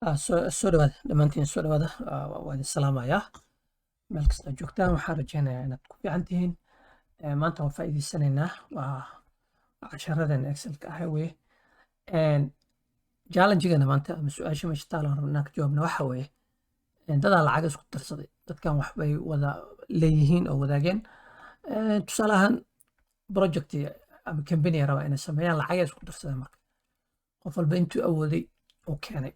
soo dhawaada dhammaantiin soo dhawaada waa idin salaamayaa meel kasta joogtaan waxaan rajeynayaa inaad ku fiican tihiin maanta waan faa'iidaysanaynaa waa casharadan excelka ah weye challengeigana maanta ama su-aasha meesha taalan rabnaa ka jawaabna waxa weeye dadaa lacag isku darsaday dadkan waxbay wada leeyihiin oo wadaageen tusaale ahaan project ama company raba inay sameeyaan lacagay isku darsadeen marka qof walba intuu awooday oo keenay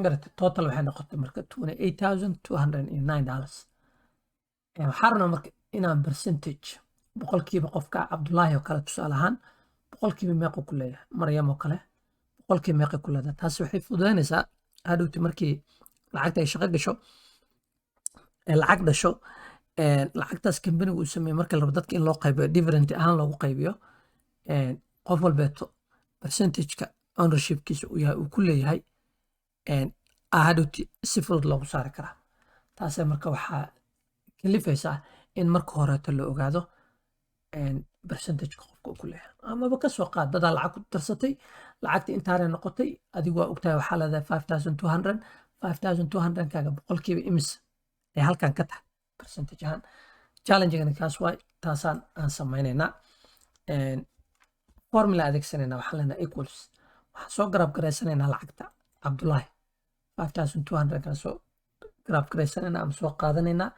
garata total waxay noqotay marka $28,209 waxaa rabnaa marka inaan percentage boqolkiiba qofka cabdullaahi oo kale tusaale ahaan boqolkiiba meequu ku leeyahay maryam oo kale boqolkiiba meeqay ku leedahay taasi waxay fududaynaysaa hadhowti markii lacagta ay shaqo gasho lacag dhasho lacagtaas kambanigu uu sameeyey marka la rabo dadka in loo qaybiyo dividend ahaan loogu qaybiyo qof walbeeto percentageka ownershipkiisa uu ku leeyahay hadhowti si fudud loogu saari karaa taasee marka waxaa kalifaysaa in marka horeeto la ogaado percentageka qofka uu ku leeyahay amaba ka soo qaad dadaa lacag ku darsatay lacagta intaanay noqotay adigu waa ogtahay waxaa leedahay 5,200 kaaga boqolkiiba imis ay halkan ka tahay percentage ahaan challengegana kaas waay taasaan aan samaynaynaa formula adeegsanaynaa waxaan leenahay equals waxaan soo garaab garaysanaynaa lacagta cabdullaahi 5,200 kan soo garaab garaysanaynaa ama soo qaadanaynaa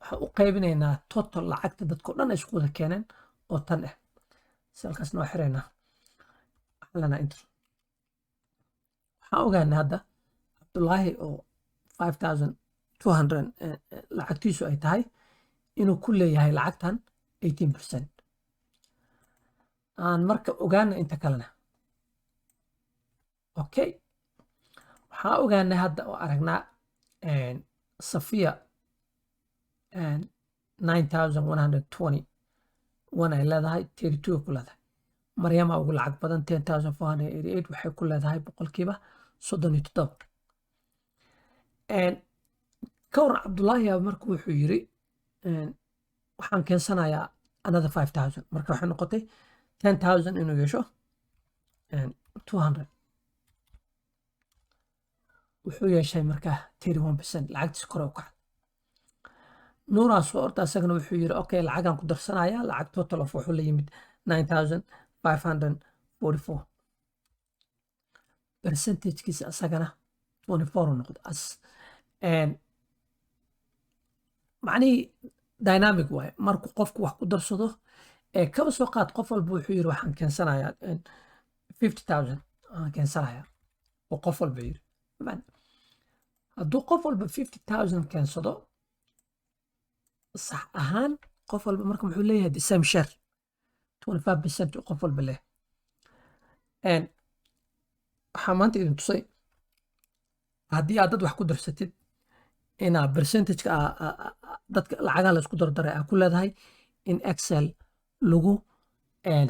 waxaan u qaybinaynaa total lacagta dadkao dhan ay isku wada keeneen oo tan ah salkaasna waa xiraynaa waxaan leenahay inter waxaan ogaanay hadda cabdullaahi oo 5,200 lacagtiisu ay tahay inuu ku leeyahay lacagtan 18% aan marka ogaana inta kalena okay waxaan ogaanay hadda oo aragnaa safiya 9,120 ay leedahay 32 ku leedahay maryama ugu lacag badan 10,488 waxay ku leedahay boqolkiiba 37 ka waran cabdullaahi marka wuxuu yiri waxaan keensanayaa another 5,000 marka waxay noqotay 10,000 inuu yeesho 200 wuxuu yeeshay marka 31% lacagtiis kore u kacay nuuraas oo orta asagana wuxuu yiri okay lacagaan ku darsanaya lacag total of wuxuu la yimid 9,544 percentagekiisa asagana 24 u noqday macnihii dynamic waaye markuu qofku wax ku darsado kaba soo qaad qof walba wuxuu yiri waxaan keensanayaa 50,000 aan keensanayaa oo qof walba yiri hadduu qof walba 50,000 keensado sax ahaan qof walba marka muxuu leeyahay the same share 25% qof walba leh waxaa maanta idin tusay haddii aad dad wax ku darsatid inaa percentageka dadka lacagaha la isku dardaray aa ku leedahay in excel lagu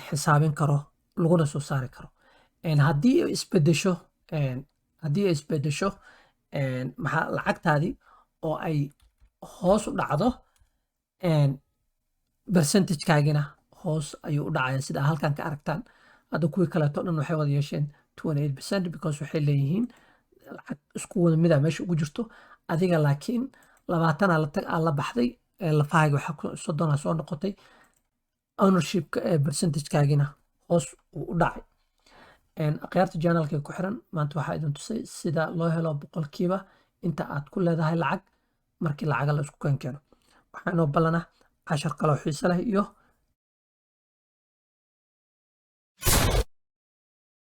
xisaabin karo laguna soo saari karo haddii ay isbedesho maxaa lacagtaadii oo ay hoos u dhacdo percentagekaagina hoos ayuu u dhacaya sida halkan ka aragtaan hadda kuwii kaleeto dhan waxay wada yeesheen 28% because waxay leeyihiin lacag isku wada mida meesha ugu jirto adiga laakiin 20 la baxday lafahaaga waxaa 30 soo noqotay ownershipka percentagekaagina hoos uu u dhacay akhyaarta journalka ku xiran maanta waxaa idin tusay sida loo helo boqolkiiba inta aad ku leedahay lacag markii lacaga la isku keeno waxaa inoo ballana cashar kaloo xiiso leh iyo